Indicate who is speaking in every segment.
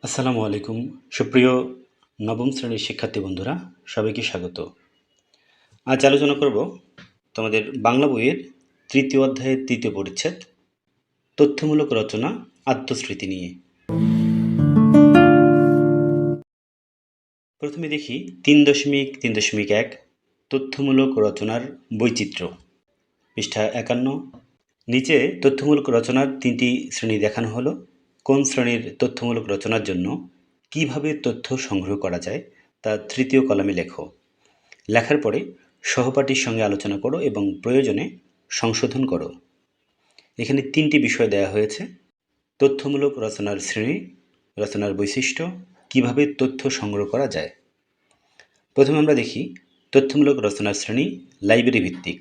Speaker 1: আসসালামু আলাইকুম সুপ্রিয় নবম শ্রেণীর শিক্ষার্থী বন্ধুরা, সবাইকে স্বাগত। আজ আলোচনা করব তোমাদের বাংলা বইয়ের তৃতীয় অধ্যায়ের তৃতীয় পরিচ্ছেদ তথ্যমূলক রচনা আত্মস্মৃতি নিয়ে। প্রথমে দেখি ৩.৩.১ তথ্যমূলক রচনার বৈচিত্র্য, পৃষ্ঠা ৫১। নিচে তথ্যমূলক রচনার তিনটি শ্রেণী দেখানো হলো। কোন শ্রেণীর তথ্যমূলক রচনার জন্য কিভাবে তথ্য সংগ্রহ করা যায় তা তৃতীয় কলামে লেখো। লেখার পরে সহপাঠীর সঙ্গে আলোচনা করো এবং প্রয়োজনে সংশোধন করো। এখানে তিনটি বিষয় দেওয়া হয়েছে: তথ্যমূলক রচনার শ্রেণী, রচনার বৈশিষ্ট্য, কিভাবে তথ্য সংগ্রহ করা যায়। প্রথমে আমরা দেখি তথ্যমূলক রচনার শ্রেণী লাইব্রেরি ভিত্তিক।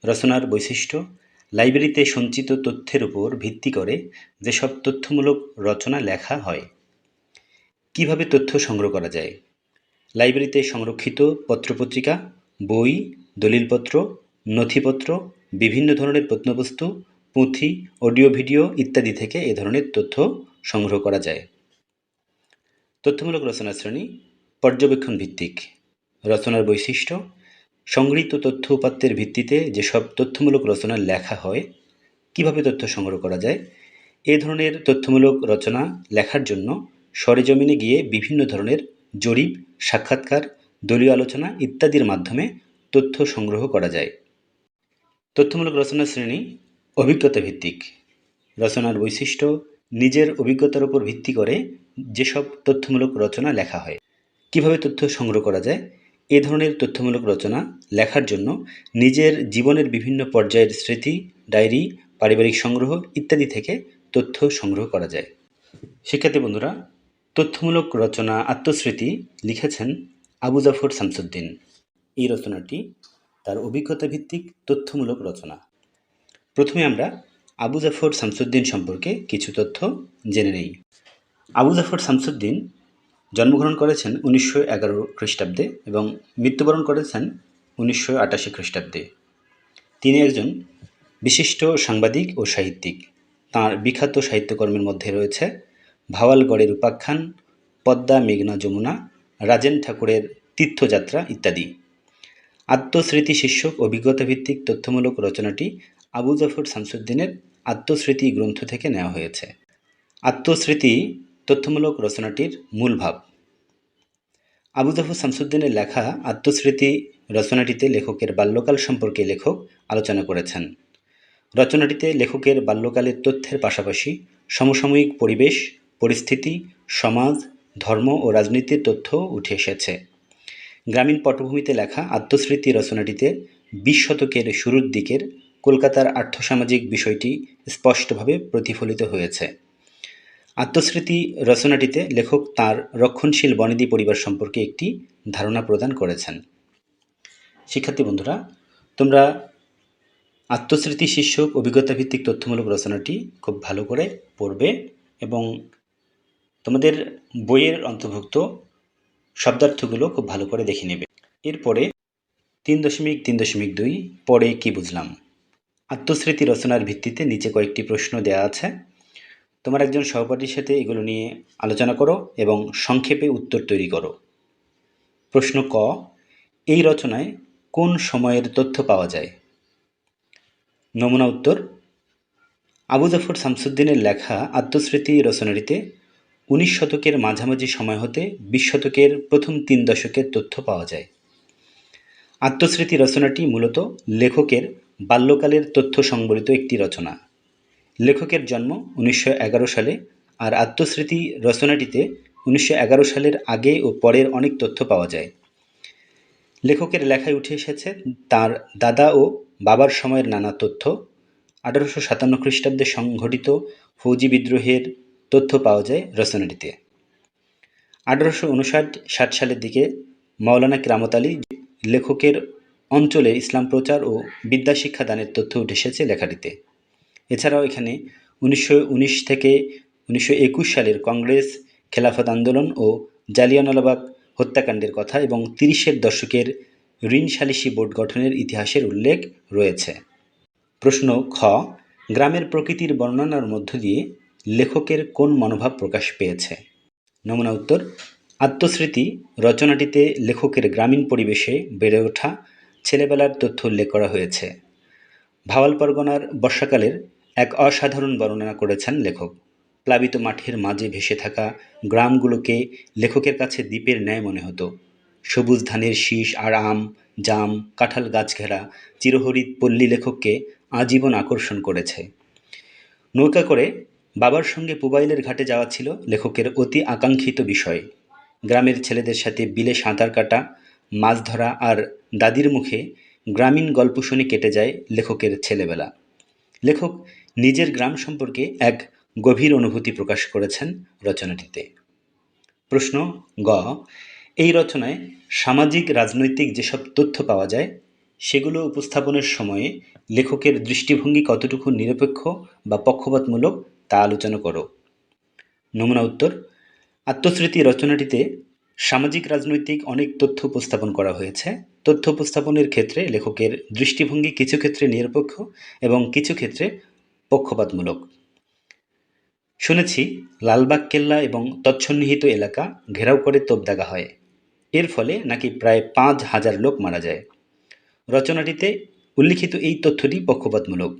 Speaker 1: রচনার বৈশিষ্ট্য: লাইব্রেরিতে সঞ্চিত তথ্যের উপর ভিত্তি করে যেসব তথ্যমূলক রচনা লেখা হয়। কিভাবে তথ্য সংগ্রহ করা যায়। লাইব্রেরিতে সংরক্ষিত পত্রপত্রিকা, বই, দলিলপত্র, নথিপত্র, বিভিন্ন ধরনের প্রত্নবস্তু, পুঁথি, অডিও ভিডিও ইত্যাদি থেকে এ ধরনের তথ্য সংগ্রহ করা যায়। তথ্যমূলক রচনা শ্রেণী পর্যবেক্ষণ ভিত্তিক। রচনার বৈশিষ্ট্য: সংগৃহীত তথ্য উপাত্তের ভিত্তিতে যেসব তথ্যমূলক রচনা লেখা হয়। কিভাবে তথ্য সংগ্রহ করা যায়। এ ধরনের তথ্যমূলক রচনা লেখার জন্য সরেজমিনে গিয়ে বিভিন্ন ধরনের জরিপ, সাক্ষাৎকার, দলীয় আলোচনা ইত্যাদির মাধ্যমে তথ্য সংগ্রহ করা যায়। তথ্যমূলক রচনা শ্রেণী অভিজ্ঞতা ভিত্তিক। রচনার বৈশিষ্ট্য: নিজের অভিজ্ঞতার উপর ভিত্তি করে যেসব তথ্যমূলক রচনা লেখা হয়। কিভাবে তথ্য সংগ্রহ করা যায়। এ ধরনের তথ্যমূলক রচনা লেখার জন্য নিজের জীবনের বিভিন্ন পর্যায়ের স্মৃতি, ডায়েরি, পারিবারিক সংগ্রহ ইত্যাদি থেকে তথ্য সংগ্রহ করা যায়। শিক্ষার্থী বন্ধুরা, তথ্যমূলক রচনা আত্মস্মৃতি লিখেছেন আবু জাফর শামসুদ্দিন। এই রচনাটি তার অভিজ্ঞতা ভিত্তিক তথ্যমূলক রচনা। প্রথমে আমরা আবু জাফর শামসুদ্দিন সম্পর্কে কিছু তথ্য জেনে নেই। আবু জাফর শামসুদ্দিন জন্মগ্রহণ করেছেন 1911 খ্রিস্টাব্দে এবং মৃত্যুবরণ করেছেন 1988 খ্রিস্টাব্দে। তিনি একজন বিশিষ্ট সাংবাদিক ও সাহিত্যিক। তাঁর বিখ্যাত সাহিত্যকর্মের মধ্যে রয়েছে ভাওয়ালগড়ের উপাখ্যান, পদ্মা মেঘনা যমুনা, রাজেন ঠাকুরের তীর্থযাত্রা ইত্যাদি। আত্মস্মৃতি শীর্ষক অভিজ্ঞতাভিত্তিক তথ্যমূলক রচনাটি আবু জাফর শামসুদ্দিনের আত্মস্মৃতি গ্রন্থ থেকে নেওয়া হয়েছে। আত্মস্মৃতি তথ্যমূলক রচনাটির মূল ভাব। আবু জাফর শামসুদ্দিনের লেখা আত্মস্মৃতি রচনাটিতে লেখকের বাল্যকাল সম্পর্কে লেখক আলোচনা করেছেন। রচনাটিতে লেখকের বাল্যকালের তথ্যের পাশাপাশি সমসাময়িক পরিবেশ, পরিস্থিতি, সমাজ, ধর্ম ও রাজনীতির তথ্য উঠে এসেছে। গ্রামীণ পটভূমিতে লেখা আত্মস্মৃতি রচনাটিতে 20 শতকের শুরুর দিকের কলকাতার আর্থসামাজিক বিষয়টি স্পষ্টভাবে প্রতিফলিত হয়েছে। আত্মস্মৃতি রচনাটিতে লেখক তাঁর রক্ষণশীল বনেদি পরিবার সম্পর্কে একটি ধারণা প্রদান করেছেন। শিক্ষার্থী বন্ধুরা, তোমরা আত্মস্মৃতি শীর্ষক অভিজ্ঞতাভিত্তিক তথ্যমূলক রচনাটি খুব ভালো করে পড়বে এবং তোমাদের বইয়ের অন্তর্ভুক্ত শব্দার্থগুলো খুব ভালো করে দেখে নেবে। এরপরে ৩.৩.২ পরে কি বুঝলাম। আত্মস্মৃতি রচনার ভিত্তিতে নিচে কয়েকটি প্রশ্ন দেওয়া আছে। তোমার একজন সহপাঠীর সাথে এগুলো নিয়ে আলোচনা করো এবং সংক্ষেপে উত্তর তৈরি করো। প্রশ্ন ক, এই রচনায় কোন সময়ের তথ্য পাওয়া যায়। নমুনা উত্তর: আবু জাফর শামসুদ্দিনের লেখা আত্মস্মৃতি রচনাটিতে 19 শতকের মাঝামাঝি সময় হতে 20 শতকের প্রথম 3 দশকের তথ্য পাওয়া যায়। আত্মস্মৃতি রচনাটি মূলত লেখকের বাল্যকালের তথ্য সংবলিত একটি রচনা। লেখকের জন্ম 1911 সালে, আর আত্মস্মৃতি রচনাটিতে 1911 সালের আগে ও পরের অনেক তথ্য পাওয়া যায়। লেখকের লেখায় উঠে এসেছে তাঁর দাদা ও বাবার সময়ের নানা তথ্য। 1857 খ্রিস্টাব্দে সংঘটিত ফৌজি বিদ্রোহের তথ্য পাওয়া যায় রচনাটিতে। 1859-60 সালের দিকে মাওলানা কেরামত আলী লেখকের অঞ্চলে ইসলাম প্রচার ও বিদ্যাশিক্ষা দানের তথ্য উঠে এসেছে লেখাটিতে। এছাড়াও এখানে 1919 থেকে 1921 সালের কংগ্রেস, খেলাফত আন্দোলন ও জালিয়ানওয়ালাবাগ হত্যাকাণ্ডের কথা এবং 30-এর দশকের ঋণ সালিসি বোর্ড গঠনের ইতিহাসের উল্লেখ রয়েছে। প্রশ্ন খ, গ্রামের প্রকৃতির বর্ণনার মধ্য দিয়ে লেখকের কোন মনোভাব প্রকাশ পেয়েছে। নমুনা উত্তর, আত্মস্মৃতি রচনাটিতে লেখকের গ্রামীণ পরিবেশে বেড়ে ওঠা ছেলেবেলার তথ্য উল্লেখ করা হয়েছে। ভাওয়াল পরগনার বর্ষাকালের এক অসাধারণ বর্ণনা করেছেন লেখক। প্লাবিত মাঠের মাঝে ভেসে থাকা গ্রামগুলোকে লেখকের কাছে দ্বীপের ন্যায় মনে হতো। সবুজ ধানের শীষ আর আম, জাম, কাঁঠাল গাছ ঘেরা চিরহরিৎ পল্লী লেখককে আজীবন আকর্ষণ করেছে। নৌকা করে বাবার সঙ্গে পুবাইলের ঘাটে যাওয়া ছিল লেখকের অতি আকাঙ্ক্ষিত বিষয়। গ্রামের ছেলেদের সাথে বিলে সাঁতার কাটা, মাছ ধরা আর দাদির মুখে গ্রামীণ গল্প শুনে কেটে যায় লেখকের ছেলেবেলা। লেখক নিজের গ্রাম সম্পর্কে এক গভীর অনুভূতি প্রকাশ করেছেন রচনাটিতে। প্রশ্ন গ, এই রচনায় সামাজিক রাজনৈতিক যেসব তথ্য পাওয়া যায় সেগুলো উপস্থাপনের সময়ে লেখকের দৃষ্টিভঙ্গি কতটুকু নিরপেক্ষ বা পক্ষপাতমূলক তা আলোচনা করো। নমুনা উত্তর, আত্মস্মৃতি রচনাটিতে সামাজিক রাজনৈতিক অনেক তথ্য উপস্থাপন করা হয়েছে। তথ্য উপস্থাপনের ক্ষেত্রে লেখকের দৃষ্টিভঙ্গি কিছু ক্ষেত্রে নিরপেক্ষ এবং কিছু ক্ষেত্রে পক্ষপাতমূলক। শুনেছি লালবাগ কেল্লা এবং তৎসন্নিহিত এলাকা ঘেরাও করে তোপ দাগা হয়, এর ফলে নাকি প্রায় 5,000 লোক মারা যায়। রচনাটিতে উল্লিখিত এই তথ্যটি পক্ষপাতমূলক।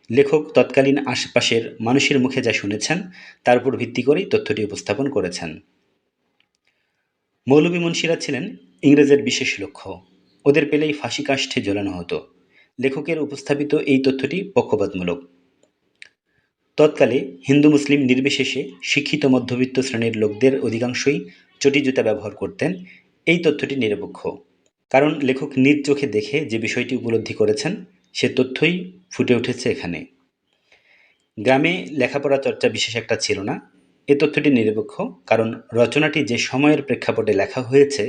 Speaker 1: লেখক তৎকালীন আশেপাশের মানুষের মুখে যা শুনেছেন তার উপর ভিত্তি করেই তথ্যটি উপস্থাপন করেছেন। মৌলভী মুন্সিরা ছিলেন ইংরেজের বিশেষ লক্ষ্য, ওদের পেলেই ফাঁসি কাষ্ঠে ঝোলানো হতো। লেখকের উপস্থাপিত এই তথ্যটি পক্ষপাতমূলক। তৎকালে হিন্দু মুসলিম নির্বিশেষে শিক্ষিত মধ্যবিত্ত শ্রেণীর লোকদের অধিকাংশই চটি জুতা ব্যবহার করতেন। এই তথ্যটি নিরপেক্ষ, কারণ লেখক নিজ চোখে দেখে যে বিষয়টি উপলব্ধি করেছেন সে তথ্যই ফুটে উঠেছে এখানে। গ্রামে লেখাপড়া চর্চা বিশেষ একটা ছিল না, এ তথ্যটি নিরপেক্ষ, কারণ রচনাটি যে সময়ের প্রেক্ষাপটে লেখা হয়েছে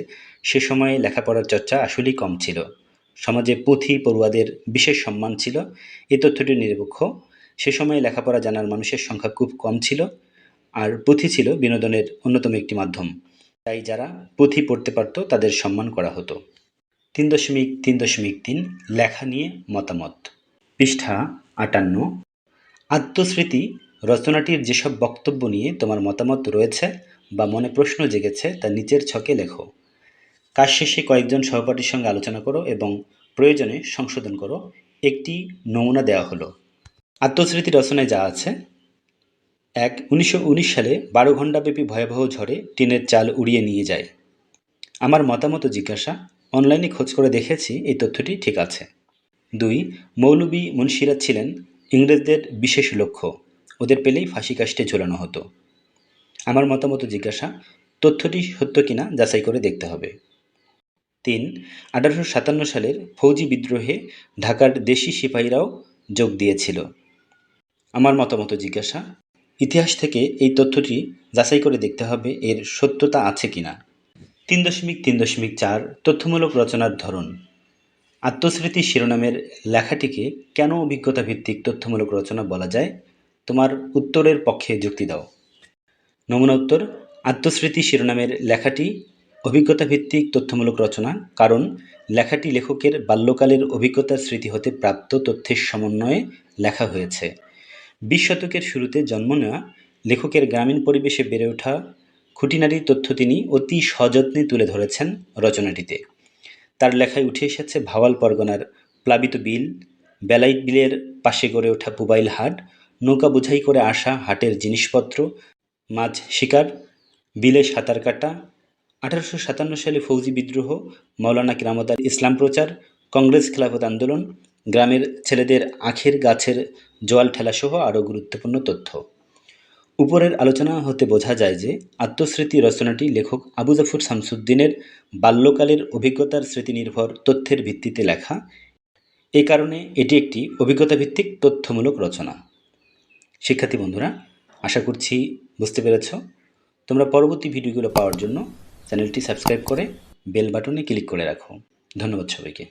Speaker 1: সে সময়ে লেখাপড়ার চর্চা আসলেই কম ছিল। সমাজে পুঁথি পড়ুয়াদের বিশেষ সম্মান ছিল, এ তথ্যটি নিরপেক্ষ। সে সময়ে লেখাপড়া জানার মানুষের সংখ্যা খুব কম ছিল, আর পুঁথি ছিল বিনোদনের অন্যতম একটি মাধ্যম। তাই যারা পুঁথি পড়তে পারত তাদের সম্মান করা হতো। 3.3.3 লেখা নিয়ে মতামত, পৃষ্ঠা 58। আত্মস্মৃতি রচনাটির যেসব বক্তব্য নিয়ে তোমার মতামত রয়েছে বা মনে প্রশ্ন জেগেছে তা নিচের ছকে লেখো। কাজ শেষে কয়েকজন সহপাঠীর সঙ্গে আলোচনা করো এবং প্রয়োজনে সংশোধন করো। একটি নমুনা দেওয়া হলো। আত্মস্মৃতি রচনায় যা আছে: 1. 1919 সালে 12 ঘণ্টাব্যাপী ভয়াবহ ঝড়ে টিনের চাল উড়িয়ে নিয়ে যায়। আমার মতামত জিজ্ঞাসা, অনলাইনে খোঁজ করে দেখেছি এই তথ্যটি ঠিক আছে। 2. মৌলভী মুন্সিরা ছিলেন ইংরেজদের বিশেষ লক্ষ্য, ওদের পেলেই ফাঁসি কাষ্ঠে ঝোলানো হতো। আমার মতামত জিজ্ঞাসা, তথ্যটি সত্য কিনা যাচাই করে দেখতে হবে। 3. 1857 সালের ফৌজি বিদ্রোহে ঢাকার দেশি সিপাহীরাও যোগ দিয়েছিল। আমার মতামত জিজ্ঞাসা, ইতিহাস থেকে এই তথ্যটি যাচাই করে দেখতে হবে এর সত্যতা আছে কিনা। 3.3.4 তথ্যমূলক রচনার ধরন। আত্মস্মৃতি শিরোনামের লেখাটিকে কেন অভিজ্ঞতা ভিত্তিক তথ্যমূলক রচনা বলা যায়? তোমার উত্তরের পক্ষে যুক্তি দাও। নমুনা উত্তর, আত্মস্মৃতি শিরোনামের লেখাটি অভিজ্ঞতা ভিত্তিক তথ্যমূলক রচনা, কারণ লেখাটি লেখকের বাল্যকালের অভিজ্ঞতার স্মৃতি হতে প্রাপ্ত তথ্যের সমন্বয়ে লেখা হয়েছে। 20 শতকের শুরুতে জন্ম নেওয়া লেখকের গ্রামীণ পরিবেশে বেড়ে ওঠা খুঁটিনাটি তথ্য তিনি অতি সযত্নে তুলে ধরেছেন রচনাটিতে। তার লেখায় উঠে এসেছে ভাওয়াল পরগনার প্লাবিত বিল, বেলাইট বিলের পাশে গড়ে ওঠা পুবাইল হাট, নৌকা বোঝাই করে আসা হাটের জিনিসপত্র, মাছ শিকার, বিলে সাঁতার কাটা, 1857 সালে ফৌজি বিদ্রোহ, মাওলানা কেরামত আলী ইসলাম প্রচার, কংগ্রেস খেলাফত আন্দোলন, গ্রামের ছেলেদের আখের গাছের জোয়াল ঠেলাসহ আরও গুরুত্বপূর্ণ তথ্য। উপরের আলোচনা হতে বোঝা যায় যে আত্মস্মৃতি রচনাটি লেখক আবু জাফর শামসুদ্দিনের বাল্যকালের অভিজ্ঞতার স্মৃতিনির্ভর তথ্যের ভিত্তিতে লেখা। এ কারণে এটি একটি অভিজ্ঞতাভিত্তিক তথ্যমূলক রচনা। শিক্ষার্থী বন্ধুরা, আশা করছি বুঝতে পেরেছ। তোমরা পরবর্তী ভিডিওগুলো পাওয়ার জন্য চ্যানেলটি সাবস্ক্রাইব করে বেল বাটনে ক্লিক করে রাখো। ধন্যবাদ সবাইকে।